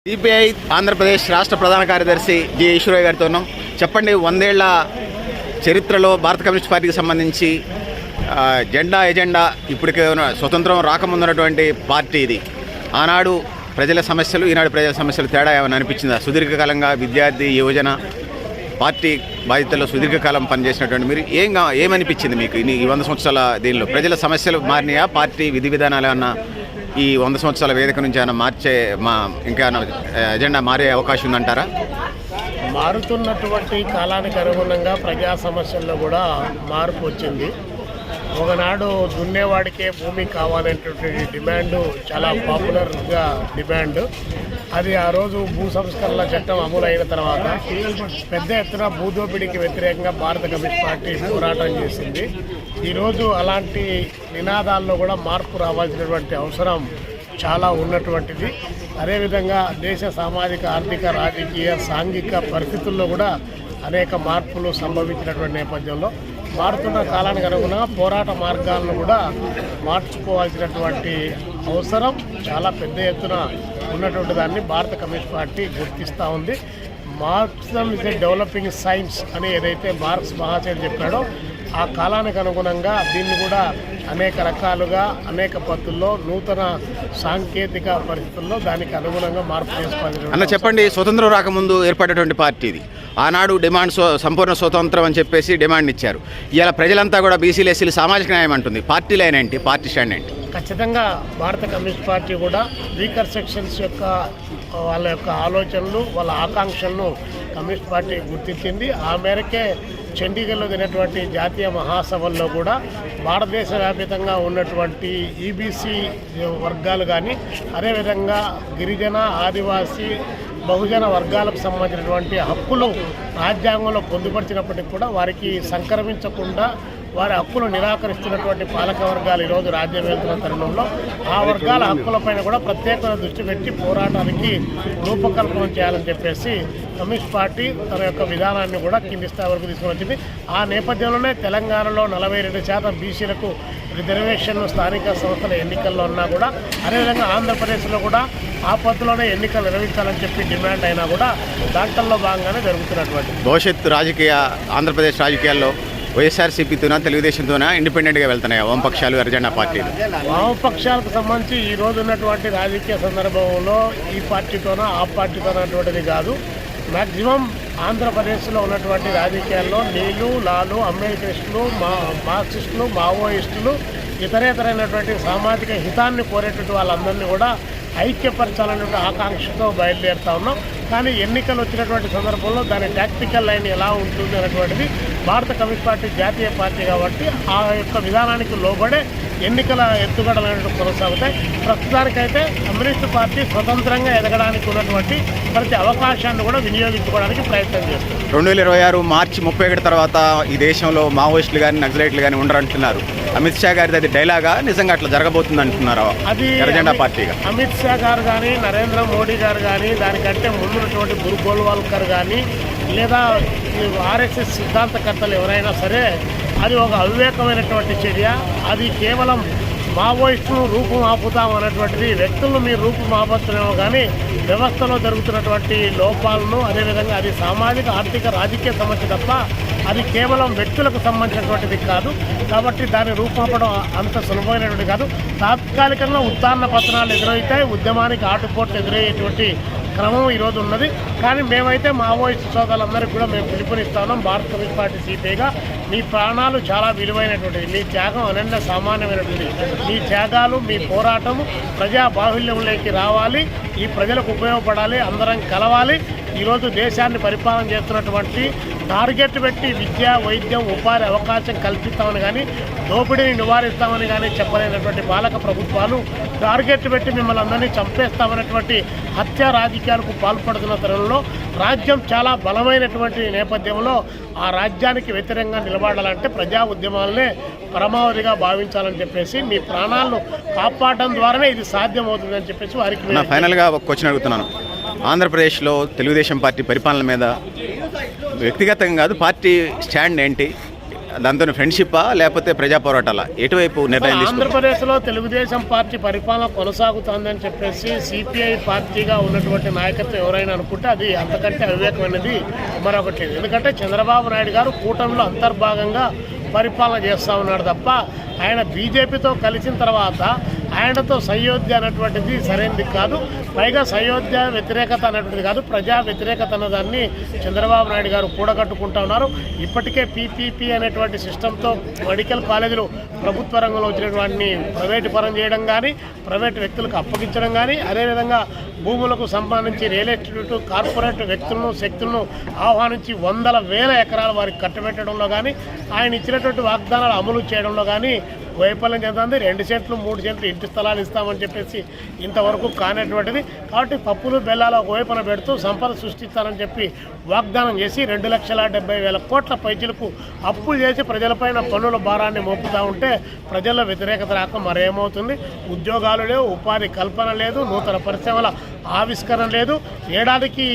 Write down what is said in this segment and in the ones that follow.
CPI Andhra Pradesh రాష్ట్ర ప్రధాన కార్యదర్శి జి ఈశ్వరయ్య గారితో ఉన్నాం. చెప్పండి, 100 ఏళ్ల చరిత్రలో భారత కమ్యూనిస్ట్ పార్టీకి సంబంధించి ఎజెండా ఇప్పటికే స్వతంత్రం రాకముందున్నటువంటి పార్టీ ఇది. ఆనాడు ప్రజల సమస్యలు, ఈనాడు ప్రజల సమస్యలు తేడా ఏమైనా అనిపించిందా? సుదీర్ఘకాలంగా విద్యార్థి యువజన పార్టీ బాధ్యతల్లో సుదీర్ఘకాలం పనిచేసినటువంటి మీరు ఏమనిపించింది మీకు ఈ 100 సంవత్సరాల దీనిలో? ప్రజల సమస్యలు మారినాయా? పార్టీ విధి విధానాలు ఏమన్నా ఈ 100 సంవత్సరాల వేదిక నుంచి ఏమైనా ఇంకా ఎజెండా మారే అవకాశం ఉందంటారా? మారుతున్నటువంటి కాలానికి అనుగుణంగా ప్రజా సమస్యల్లో కూడా మార్పు వచ్చింది. ఒకనాడు దున్నేవాడికే భూమి కావాలనేటువంటి డిమాండ్ చాలా పాపులర్గా డిమాండ్. అది ఆ రోజు భూ సంస్కరణల చట్టం అమలు అయిన తర్వాత పెద్ద ఎత్తున భూదోపిడీకి వ్యతిరేకంగా భారత కమ్యూనిస్ట్ పార్టీ పోరాటం చేసింది. ఈరోజు అలాంటి నినాదాల్లో కూడా మార్పు రావాల్సినటువంటి అవసరం చాలా ఉన్నటువంటిది. అదేవిధంగా దేశ సామాజిక, ఆర్థిక, రాజకీయ, సాంఘిక పరిస్థితుల్లో కూడా అనేక మార్పులు సంభవించినటువంటి నేపథ్యంలో మారుతున్న కాలానికి అనుగుణంగా పోరాట మార్గాలను కూడా మార్చుకోవాల్సినటువంటి అవసరం చాలా పెద్ద ఎత్తున ఉన్నటువంటి దాన్ని భారత కమ్యూనిస్ట్ పార్టీ గుర్తిస్తూ ఉంది. Marxism is a developing science అని ఏదైతే మార్క్స్ మహాశయుడు చెప్పాడో ఆ కాలానికి అనుగుణంగా దీన్ని కూడా అనేక రకాలుగా అనేక పద్ధతుల్లో నూతన సాంకేతిక పరిస్థితుల్లో దానికి అనుగుణంగా మార్పు చేసుకోవాలి. అన్న చెప్పండి, స్వతంత్రం రాకముందు ఏర్పడేటువంటి పార్టీ ఇది. ఆనాడు డిమాండ్ సంపూర్ణ స్వతంత్రం అని చెప్పేసి డిమాండ్ ఇచ్చారు. ఇలా ప్రజలంతా కూడా బీసీలు, ఎస్సీలు సామాజిక న్యాయం అంటుంది. పార్టీ లైన్ ఏంటి? పార్టీ స్టాండ్ ఏంటి? ఖచ్చితంగా భారత కమ్యూనిస్ట్ పార్టీ కూడా వీకర్ సెక్షన్స్ యొక్క వాళ్ళ యొక్క ఆలోచనలు, వాళ్ళ ఆకాంక్షలను కమ్యూనిస్ట్ పార్టీ గుర్తించింది. ఆ మేరకే చండీగఢ్లో జరిగినటువంటి జాతీయ మహాసభల్లో కూడా భారతదేశ వ్యాప్తంగా ఉన్నటువంటి ఈబీసీ వర్గాలు కానీ, అదేవిధంగా గిరిజన, ఆదివాసీ, బహుజన వర్గాలకు సంబంధించినటువంటి హక్కులు రాజ్యాంగంలో పొందుపరిచినప్పటికీ కూడా వారికి సంక్రమించకుండా వారి హక్కులు నిరాకరిస్తున్నటువంటి పాలక వర్గాలు ఈరోజు రాజ్యం వెళ్తున్న తరుణంలో ఆ వర్గాల హక్కులపైన కూడా ప్రత్యేకమైన దృష్టి పెట్టి పోరాటానికి రూపకల్పన చేయాలని చెప్పేసి కమ్యూనిస్ట్ పార్టీ తన యొక్క విధానాన్ని కూడా కింది స్థాయి వరకు తీసుకుని వచ్చింది. ఆ నేపథ్యంలోనే తెలంగాణలో 42% బీసీలకు రిజర్వేషన్లు స్థానిక సంస్థల ఎన్నికల్లో ఉన్నా కూడా, అదేవిధంగా ఆంధ్రప్రదేశ్లో కూడా ఆ పద్ధతిలోనే ఎన్నికలు నిర్వహించాలని చెప్పి డిమాండ్ అయినా కూడా దాంట్లో భాగంగానే జరుగుతున్నటువంటి భవిష్యత్తు ఆంధ్రప్రదేశ్ రాజకీయాల్లో వైఎస్ఆర్సీపీతోనా, తెలుగుదేశంతోనా, ఇండిపెండెంట్గా వెళ్తున్నాయి వామపక్షాలు, ఎర్రజెండా పార్టీలు? వామపక్షాలకు సంబంధించి ఈ రోజు ఉన్నటువంటి రాజకీయ సందర్భంలో ఈ పార్టీతోనా ఆ పార్టీతోనా అటువంటిది కాదు. మ్యాక్సిమం ఆంధ్రప్రదేశ్లో ఉన్నటువంటి రాజకీయాల్లో నీలు, లాలు, అమెరికనిస్టులు, మార్క్సిస్టులు, మావోయిస్టులు, ఇతరేతరైనటువంటి సామాజిక హితాన్ని కోరేటువంటి వాళ్ళందరినీ కూడా ఐక్యపరచాలనే ఆకాంక్షతో బయలుదేరుతా ఉన్నాం. కానీ ఎన్నికలు వచ్చినటువంటి సందర్భంలో దాని టాక్టికల్ లైన్ ఎలా ఉంటుంది అనేటువంటిది భారత కమ్యూనిస్ట్ పార్టీ జాతీయ పార్టీ కాబట్టి ఆ యొక్క విధానానికి లోబడే ఎన్నికల ఎత్తుగడలు అనేవి కొనసాగుతాయి. ప్రస్తుతానికైతే కమ్యూనిస్టు పార్టీ స్వతంత్రంగా ఎదగడానికి ఉన్నటువంటి ప్రతి అవకాశాన్ని కూడా వినియోగించుకోవడానికి ప్రయత్నం చేస్తుంది. 2026 మార్చి 31 తర్వాత ఈ దేశంలో మావోయిస్టులు కానీ, నక్సలైట్లు కానీ ఉండరంటున్నారు. అమిత్ షా గారిది అది డైలాగా? నిజంగా అట్లా జరగబోతుంది అంటున్నారు అది ఎర్రజెండా పార్టీగా? అమిత్ షా గారు కానీ, నరేంద్ర మోడీ గారు కానీ, దానికంటే ముందున్నటువంటి గురు గోల్వాల్కర్ కానీ, లేదా ఆర్ఎస్ఎస్ సిద్ధాంతకర్తలు ఎవరైనా సరే అది ఒక అవివేకమైనటువంటి చర్య. అది కేవలం మావోయిస్టులు రూపం ఆపుతాం అన్నటువంటిది వ్యక్తులను మీరు రూపం ఆపస్తున్నామో కానీ వ్యవస్థలో జరుగుతున్నటువంటి లోపాలను, అదేవిధంగా అది సామాజిక, ఆర్థిక, రాజకీయ సమస్య తప్ప అది కేవలం వ్యక్తులకు సంబంధించినటువంటిది కాదు. కాబట్టి దాన్ని రూపాపడం అంత సులభమైనటువంటి కాదు. తాత్కాలికంగా ఉత్తాన పతనాలు ఎదురవుతాయి, ఉద్యమానికి ఆటుపోట్లు ఎదురయ్యేటువంటి క్రమం ఈరోజు ఉన్నది. కానీ మేమైతే మావోయిస్ట్ సోదరులందరికీ కూడా మేము పిలుపునిస్తా ఉన్నాం. భారత కమ్యూనిస్ట్ పార్టీ సిపిఐగా మీ ప్రాణాలు చాలా విలువైనటువంటిది, మీ త్యాగం అనన్య సామాన్యమైనటువంటిది. మీ త్యాగాలు, మీ పోరాటము ప్రజా బాహుళ్యంలోకి రావాలి, ఈ ప్రజలకు ఉపయోగపడాలి, అందరం కలవాలి. ఈరోజు దేశాన్ని పరిపాలన చేస్తున్నటువంటి టార్గెట్ పెట్టి విద్య, వైద్యం, ఉపాధి అవకాశం కల్పిస్తామని కానీ, దోపిడీని నివారిస్తామని కానీ చెప్పలేనటువంటి పాలక ప్రభుత్వాలు టార్గెట్ పెట్టి మిమ్మల్ని అందరినీ చంపేస్తామనేటువంటి హత్య రాజకీయాలకు పాల్పడుతున్న తరుణంలో రాజ్యం చాలా బలమైనటువంటి నేపథ్యంలో ఆ రాజ్యానికి వ్యతిరేకంగా నిలబడాలంటే ప్రజా ఉద్యమాలనే పరమావధిగా భావించాలని చెప్పేసి మీ ప్రాణాలను కాపాడడం ద్వారానే ఇది సాధ్యమవుతుందని చెప్పేసి వారికి ఫైనల్గా ఒక క్వశ్చన్ అడుగుతున్నాను. ఆంధ్రప్రదేశ్లో తెలుగుదేశం పార్టీ పరిపాలన మీద వ్యక్తిగతంగా కాదు, పార్టీ స్టాండ్ ఏంటి? దాంతో ఫ్రెండ్షిప్పా లేకపోతే ప్రజా పోరాటాలా, ఎటువైపు నిర్ణయం తీసుకుంటారు? ఆంధ్రప్రదేశ్లో తెలుగుదేశం పార్టీ పరిపాలన కొనసాగుతోందని చెప్పేసి సిపిఐ పార్టీగా ఉన్నటువంటి నాయకత్వం ఎవరైనా అనుకుంటే అది అంతకంటే అవివేకమైనది మరొకటి లేదు. ఎందుకంటే చంద్రబాబు నాయుడు గారు కూటమిలో అంతర్భాగంగా పరిపాలన చేస్తూ ఉన్నాడు తప్ప ఆయన బీజేపీతో కలిసిన తర్వాత ఆయనతో సయోధ్య అనేటువంటిది సరైనది కాదు. పైగా సయోధ్య వ్యతిరేకత అనేటువంటిది కాదు, ప్రజా వ్యతిరేకత అన్నదాన్ని చంద్రబాబు నాయుడు గారు కూడగట్టుకుంటా ఉన్నారు. ఇప్పటికే పీపీపీ అనేటువంటి సిస్టంతో మెడికల్ కాలేజీలు ప్రభుత్వ రంగంలో వచ్చినటువంటి ప్రైవేటు పరం చేయడం కానీ, ప్రైవేటు వ్యక్తులకు అప్పగించడం కానీ, అదేవిధంగా భూములకు సంబంధించి రియల్ ఎస్టేట్ కార్పొరేట్ వ్యక్తులను శక్తులను ఆహ్వానించి వందల వేల ఎకరాల వారికి కట్టబెట్టడంలో కానీ, ఆయన ఇచ్చినటువంటి వాగ్దానాలు అమలు చేయడంలో కానీ వైఫల్యం చెందుతుంది. 2 సెంట్లు 3 సెంట్లు ఇంటి స్థలాలు ఇస్తామని చెప్పేసి ఇంతవరకు కానటువంటిది. కాబట్టి పప్పులు బెల్లాలు ఒకవైపున పెడుతూ సంపద సృష్టిస్తానని చెప్పి వాగ్దానం చేసి 2,70,000 కోట్ల పైచలకు అప్పులు చేసి ప్రజలపైన పన్నుల భారాన్ని మోపుతూ ఉంటే ప్రజల్లో వ్యతిరేకత రాక మరేమవుతుంది? ఉద్యోగాలు లేవు, ఉపాధి కల్పన లేదు, నూతన పరిశ్రమల ఆవిష్కరణ లేదు. ఏడాదికి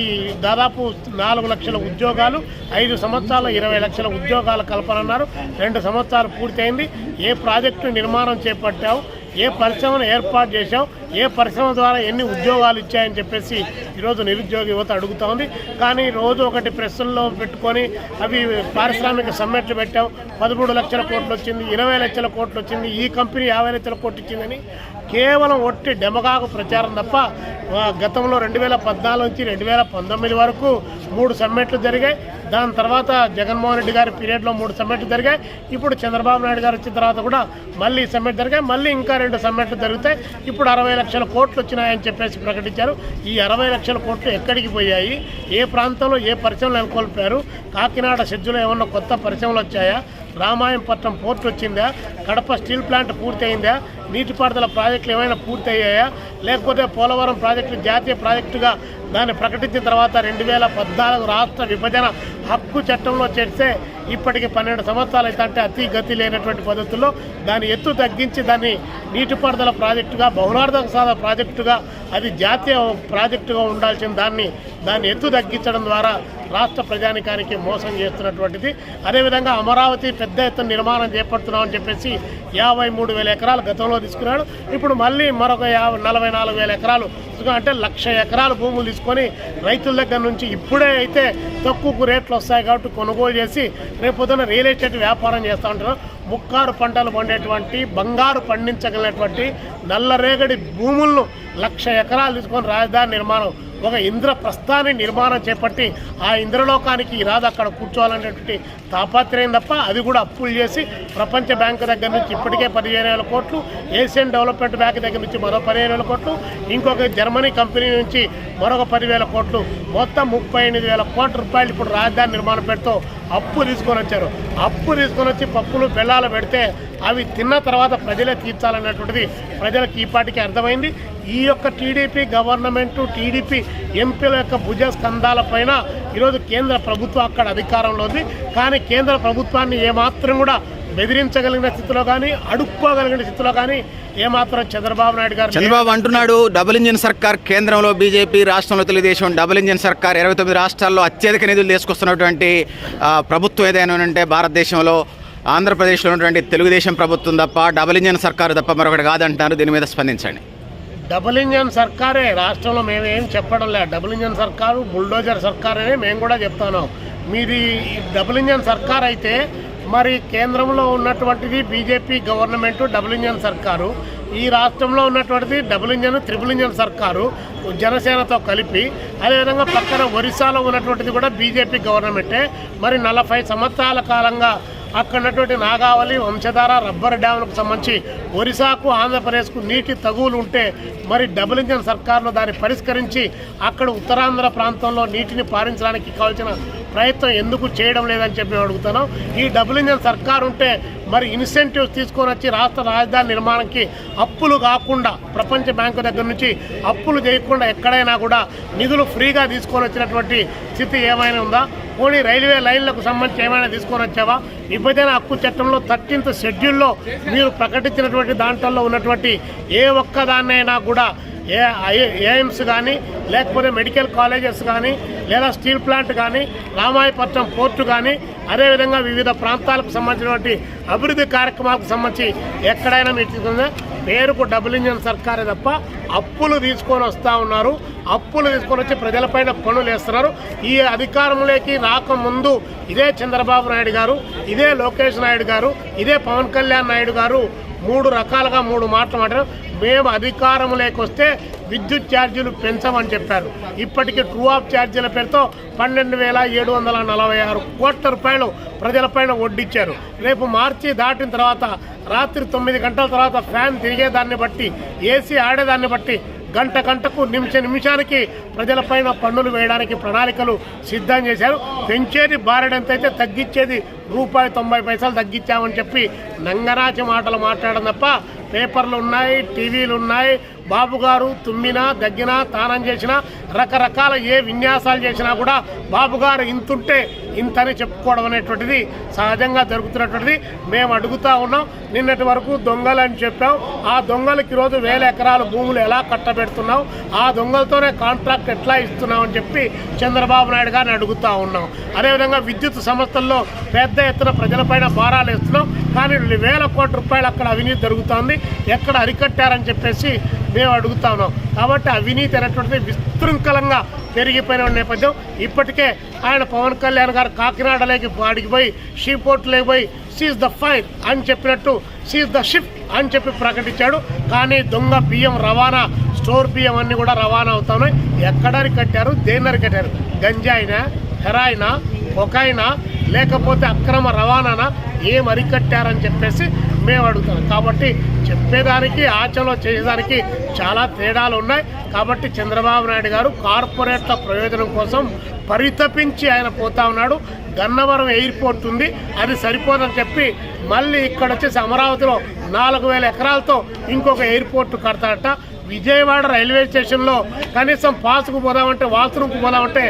దాదాపు 4 లక్షల ఉద్యోగాలు, 5 సంవత్సరాలు 20 లక్షల ఉద్యోగాల కల్పన అన్నారు. 2 సంవత్సరాలు పూర్తయింది. ఏ ప్రాజెక్టు నిర్మాణం చేపట్టావు, ఏ పరిశ్రమను ఏర్పాటు చేశావు, ఏ పరిశ్రమ ద్వారా ఎన్ని ఉద్యోగాలు ఇచ్చాయని చెప్పేసి ఈరోజు నిరుద్యోగ యువత అడుగుతూ ఉంది. కానీ రోజు ఒకటి ప్రెస్సుల్లో పెట్టుకొని అవి పారిశ్రామిక సమ్మెట్లు పెట్టావు, 13 లక్షల కోట్లు వచ్చింది, 20 లక్షల కోట్లు వచ్చింది, ఈ కంపెనీ 50 లక్షల కోట్లు ఇచ్చిందని కేవలం ఒట్టి డెమగాకు ప్రచారం తప్ప గతంలో 2014 నుంచి 2019 వరకు 3 సమ్మెట్లు జరిగాయి. దాని తర్వాత జగన్మోహన్ రెడ్డి గారి పీరియడ్లో 3 సమ్మెట్లు జరిగాయి. ఇప్పుడు చంద్రబాబు నాయుడు గారు వచ్చిన తర్వాత కూడా మళ్ళీ సమ్మెట్ జరిగాయి. మళ్ళీ ఇంకా 2 సమ్మెట్లు జరుగుతాయి. ఇప్పుడు 60 లక్షల కోట్లు వచ్చినాయని చెప్పేసి ప్రకటించారు. ఈ 60 లక్షల కోట్లు ఎక్కడికి పోయాయి? ఏ ప్రాంతంలో ఏ పరిశ్రమలు నెలకొల్పారు? కాకినాడ షెడ్యూల్లో ఏమన్నా కొత్త పరిశ్రమలు వచ్చాయా? రామాయంపట్నం పోర్ట్ వచ్చిందా? కడప స్టీల్ ప్లాంట్ పూర్తయిందా? నీటిపారుదల ప్రాజెక్టులు ఏమైనా పూర్తయ్యాయా? లేకపోతే పోలవరం ప్రాజెక్టు జాతీయ ప్రాజెక్టుగా దాన్ని ప్రకటించిన తర్వాత 2014 రాష్ట్ర విభజన హక్కు చట్టంలో చేస్తే ఇప్పటికి 12 సంవత్సరాలు అయితే అంటే అతి గతి లేనటువంటి పద్ధతుల్లో దాని ఎత్తు తగ్గించి దాన్ని నీటిపారుదల ప్రాజెక్టుగా, బహుళార్థక సాధన ప్రాజెక్టుగా, అది జాతీయ ప్రాజెక్టుగా ఉండాల్సిన దాన్ని ఎత్తు తగ్గించడం ద్వారా రాష్ట్ర ప్రజానికానికి మోసం చేస్తున్నటువంటిది. అదేవిధంగా అమరావతి పెద్ద ఎత్తున నిర్మాణం చేపడుతున్నామని చెప్పేసి 53,000 ఎకరాలు గతంలో తీసుకున్నాడు. ఇప్పుడు మళ్ళీ మరొక 44,000 ఎకరాలు అంటే 1,00,000 ఎకరాలు భూములు తీసుకొని రైతుల దగ్గర నుంచి ఇప్పుడే అయితే తక్కువ రేట్లు వస్తాయి కాబట్టి కొనుగోలు చేసి రేపొద్దున రియల్ ఎస్టేట్ వ్యాపారం చేస్తూ ఉంటారు. ముక్కారు పంటలు పండేటువంటి, బంగారు పండించగలిగినటువంటి నల్లరేగడి భూములను 1,00,000 ఎకరాలు తీసుకొని రాజధాని నిర్మాణం, ఒక ఇంద్రప్రస్థాన్ని నిర్మాణం చేపట్టి ఆ ఇంద్రలోకానికి రాదు అక్కడ కూర్చోవాలనేటువంటి తాపత్రయం తప్ప అది కూడా అప్పులు చేసి ప్రపంచ బ్యాంకు దగ్గర నుంచి ఇప్పటికే 15,000 కోట్లు, ఏషియన్ డెవలప్మెంట్ బ్యాంక్ దగ్గర నుంచి మరో 15,000 కోట్లు, ఇంకొక జర్మనీ కంపెనీ నుంచి మరొక 10,000 కోట్లు, మొత్తం 38,000 కోట్ల రూపాయలు ఇప్పుడు రాజధాని నిర్మాణం పెడుతూ అప్పు తీసుకొని వచ్చారు. అప్పు తీసుకొని వచ్చి పప్పులు బెల్లాలు పెడితే అవి తిన్న తర్వాత ప్రజలే తీర్చాలన్నటువంటిది ప్రజలకు ఈ పాటికి అర్థమైంది. ఈ యొక్క టీడీపీ గవర్నమెంటు, టీడీపీ ఎంపీల యొక్క భుజ స్కంధాలపైన ఈరోజు కేంద్ర ప్రభుత్వం అక్కడ అధికారంలో ఉంది. కానీ కేంద్ర ప్రభుత్వాన్ని ఏమాత్రం కూడా బెదిరించగలిగిన స్థితిలో కానీ, అడుక్కోగలిగిన స్థితిలో కానీ ఏమాత్రం చంద్రబాబు నాయుడు గారు అంటున్నాడు. డబుల్ ఇంజిన్ సర్కార్, కేంద్రంలో బీజేపీ, రాష్ట్రంలో తెలుగుదేశం, డబుల్ ఇంజిన్ సర్కార్ 29 రాష్ట్రాల్లో అత్యధిక నిధులు తీసుకొస్తున్నటువంటి ప్రభుత్వం ఏదైనా ఉంటే భారతదేశంలో ఆంధ్రప్రదేశ్లో ఉన్నటువంటి తెలుగుదేశం ప్రభుత్వం తప్ప, డబుల్ ఇంజిన్ సర్కారు తప్ప మరొకటి కాదంటున్నారు. దీని మీద స్పందించండి. డబుల్ ఇంజన్ సర్కారే రాష్ట్రంలో మేమేం చెప్పడం లేదు. డబుల్ ఇంజన్ సర్కారు బుల్డోజర్ సర్కార్ అని మేము కూడా చెప్తున్నాం. మీది డబుల్ ఇంజన్ సర్కార్ అయితే మరి కేంద్రంలో ఉన్నటువంటిది బీజేపీ గవర్నమెంటు, డబుల్ ఇంజన్ సర్కారు. ఈ రాష్ట్రంలో ఉన్నటువంటిది డబుల్ ఇంజన్, త్రిబుల్ ఇంజన్ సర్కారు జనసేనతో కలిపి. అదేవిధంగా పక్కన ఒరిస్సాలో ఉన్నటువంటిది కూడా బీజేపీ గవర్నమెంటే. మరి 40 సంవత్సరాల కాలంగా అక్కడ ఉన్నటువంటి నాగావళి, వంశధార, రబ్బర్ డ్యాములకు సంబంధించి ఒరిస్సాకు, ఆంధ్రప్రదేశ్కు నీటి తగువులు ఉంటే మరి డబుల్ ఇంజన్ సర్కారులో దాన్ని పరిష్కరించి అక్కడ ఉత్తరాంధ్ర ప్రాంతంలో నీటిని పారించడానికి కావాల్సిన ప్రయత్నం ఎందుకు చేయడం లేదని చెప్పి అడుగుతున్నాం. ఈ డబుల్ ఇంజన్ సర్కారు ఉంటే మరి ఇన్సెంటివ్స్ తీసుకొని వచ్చి రాష్ట్ర రాజధాని నిర్మాణానికి అప్పులు కాకుండా, ప్రపంచ బ్యాంకు దగ్గర నుంచి అప్పులు చేయకుండా ఎక్కడైనా కూడా నిధులు ఫ్రీగా తీసుకొని వచ్చినటువంటి స్థితి ఏమైనా ఉందా? పోనీ రైల్వే లైన్లకు సంబంధించి ఏమైనా తీసుకొని వచ్చావా? విభజన హక్కు చట్టంలో 13th షెడ్యూల్లో మీరు ప్రకటించినటువంటి దాంట్లో ఉన్నటువంటి ఏ ఒక్కదాన్నైనా కూడా ఎయిమ్స్ కానీ లేకపోతే మెడికల్ కాలేజెస్ కానీ లేదా స్టీల్ ప్లాంట్ కానీ రామాయపట్నం పోర్టు కానీ అదేవిధంగా వివిధ ప్రాంతాలకు సంబంధించినటువంటి అభివృద్ధి కార్యక్రమాలకు సంబంధించి ఎక్కడైనా మీకు పేరుకు డబుల్ ఇంజన్ సర్కారే తప్ప అప్పులు తీసుకొని వస్తూ ఉన్నారు. అప్పులు తీసుకొని వచ్చి ప్రజలపైన పనులు వేస్తున్నారు. ఈ అధికారంలోకి రాకముందు ఇదే చంద్రబాబు నాయుడు గారు, ఇదే లోకేష్ నాయుడు గారు, ఇదే పవన్ కళ్యాణ్ నాయుడు గారు 3 రకాలుగా 3 మాటలు మాట్లాడారు. మేము అధికారంలోకి వస్తే విద్యుత్ ఛార్జీలు పెంచమని చెప్పారు. ఇప్పటికీ ట్రూ ఆఫ్ ఛార్జీల పేరుతో 12,746 కోట్ల రూపాయలు ప్రజలపైన వడ్డిచ్చారు. రేపు మార్చి దాటిన తర్వాత రాత్రి 9 గంటల తర్వాత ఫ్యాన్ తిరిగేదాన్ని బట్టి, ఏసీ ఆడేదాన్ని బట్టి గంటకు నిమిషానికి ప్రజలపైన పన్నులు వేయడానికి ప్రణాళికలు సిద్ధం చేశారు. పెంచేది బారెడంతైతే తగ్గించేది ₹90 తగ్గించామని చెప్పి నంగనాచి మాటలు మాట్లాడడం తప్ప పేపర్లు ఉన్నాయి, టీవీలు ఉన్నాయి. బాబు గారు తుమ్మినా దగ్గినా తానం చేసినా రకరకాల ఏ విన్యాసాలు చేసినా కూడా బాబు గారు ఇంతుంటే ఇంతని చెప్పుకోవడం అనేటువంటిది సహజంగా జరుగుతున్నటువంటిది. మేము అడుగుతూ ఉన్నాం. నిన్నటి వరకు దొంగలు అని చెప్పాం. ఆ దొంగలకి ఈరోజు 1000 ఎకరాల భూములు ఎలా కట్టబెడుతున్నావు, ఆ దొంగలతోనే కాంట్రాక్ట్ ఎట్లా ఇస్తున్నావు అని చెప్పి చంద్రబాబు నాయుడు గారిని అడుగుతూ ఉన్నాం. అదేవిధంగా విద్యుత్ సంస్థల్లో పెద్ద ఎత్తున ప్రజలపైన భారాలు వేస్తున్నాం. కానీ 1000 కోట్ల రూపాయలు అక్కడ అవినీతి జరుగుతోంది. ఎక్కడ అరికట్టారని చెప్పేసి మేము అడుగుతా ఉన్నాం. కాబట్టి అవినీతి అనేటువంటిది విశృంఖలంగా పెరిగిపోయిన నేపథ్యం. ఇప్పటికే ఆయన పవన్ కళ్యాణ్ గారు కాకినాడలోకి వాడికి పోయి షీపోర్ట్లోకి పోయి సీజ్ ద ఫైర్ అని చెప్పినట్టు సీజ్ ద షిప్ అని చెప్పి ప్రకటించాడు. కానీ దొంగ బియ్యం రవాణా, స్టోర్ బియ్యం అన్నీ కూడా రవాణా అవుతా ఉన్నాయి. ఎక్కడ అరికట్టారు, దేన్ని అరికట్టారు? గంజాయినా, హెరాయినా, కొకైనా, లేకపోతే అక్రమ రవాణానా, ఏం అరికట్టారని చెప్పేసి మేము అడుగుతాం. కాబట్టి చెప్పేదానికి ఆచరణలో చేసేదానికి చాలా తేడాలు ఉన్నాయి. కాబట్టి చంద్రబాబు నాయుడు గారు కార్పొరేట్ల ప్రయోజనం కోసం పరితపించి ఆయన పోతా ఉన్నాడు. గన్నవరం ఎయిర్పోర్ట్ ఉంది, అది సరిపోదని చెప్పి మళ్ళీ ఇక్కడ వచ్చేసి అమరావతిలో 4000 ఎకరాలతో ఇంకొక ఎయిర్పోర్ట్ కడతాడట. విజయవాడ రైల్వే స్టేషన్లో కనీసం పాసుకు పోదామంటే, వాష్రూమ్కి పోదామంటే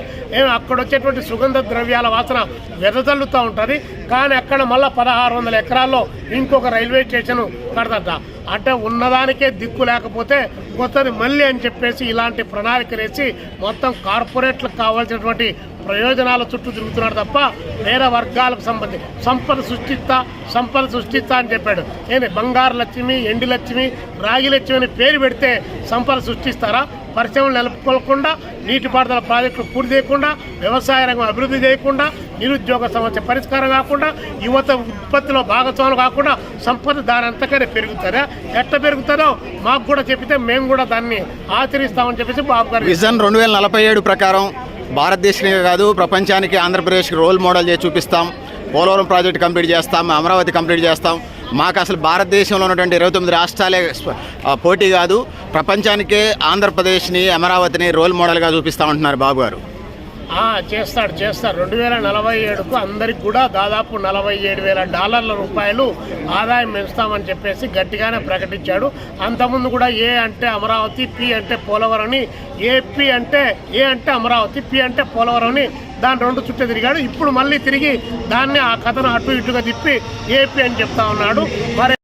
అక్కడ వచ్చేటువంటి సుగంధ ద్రవ్యాల వాసన వెదజల్లుతూ ఉంటుంది. కానీ అక్కడ మళ్ళీ 1600 ఎకరాల్లో ఇంకొక రైల్వే స్టేషన్ కడతాట. అంటే ఉన్నదానికే దిక్కు లేకపోతే కొత్తది మళ్ళీ అని చెప్పేసి ఇలాంటి ప్రణాళికలు వేసి మొత్తం కార్పొరేట్లకు కావాల్సినటువంటి ప్రయోజనాల చుట్టూ తిరుగుతున్నాడు తప్ప వేరే వర్గాలకు సంబంధించి సంపద సృష్టిస్తా అని చెప్పాడు. బంగారు లక్ష్మి, ఎండి లక్ష్మి, రాగి లక్ష్మి అని పేరు పెడితే సంపద సృష్టిస్తారా? పరిశ్రమలు నెలకొల్పకుండా, నీటిపారుదల ప్రాజెక్టులు పూర్తి చేయకుండా, వ్యవసాయ రంగం అభివృద్ధి చేయకుండా, నిరుద్యోగ సమస్య పరిష్కారం కాకుండా, యువత ఉత్పత్తిలో భాగస్వాములు కాకుండా సంపద దాని అంతకనే పెరుగుతుందా? ఎట్లా పెరుగుతుందో మాకు కూడా చెప్తే మేము కూడా దాన్ని ఆచరిస్తామని చెప్పేసి బాబు గారు విజన్ 2047 ప్రకారం భారతదేశానికి కాదు ప్రపంచానికి ఆంధ్రప్రదేశ్కి రోల్ మోడల్ చేసి చూపిస్తాం. పోలవరం ప్రాజెక్టు కంప్లీట్ చేస్తాం, అమరావతి కంప్లీట్ చేస్తాం. మాకు అసలు భారతదేశంలో ఉన్నటువంటి 29 రాష్ట్రాలే పోటీ కాదు, ప్రపంచానికే ఆంధ్రప్రదేశ్ని, అమరావతిని రోల్ మోడల్గా చూపిస్తామంటున్నారు బాబు గారు. చేస్తాడు 2047కు అందరికి కూడా దాదాపు $47,000 ఆదాయం పెంచుతామని చెప్పేసి గట్టిగానే ప్రకటించాడు. అంతకుముందు కూడా ఏ అంటే అమరావతి, పి అంటే పోలవరం అని, ఏ అంటే అమరావతి, పి అంటే పోలవరం అని దాని 2 చుట్టూ తిరిగాడు. ఇప్పుడు మళ్ళీ తిరిగి దాన్ని ఆ కథను అటు ఇటుగా తిప్పి ఏపీ అని చెప్తా ఉన్నాడు. మరి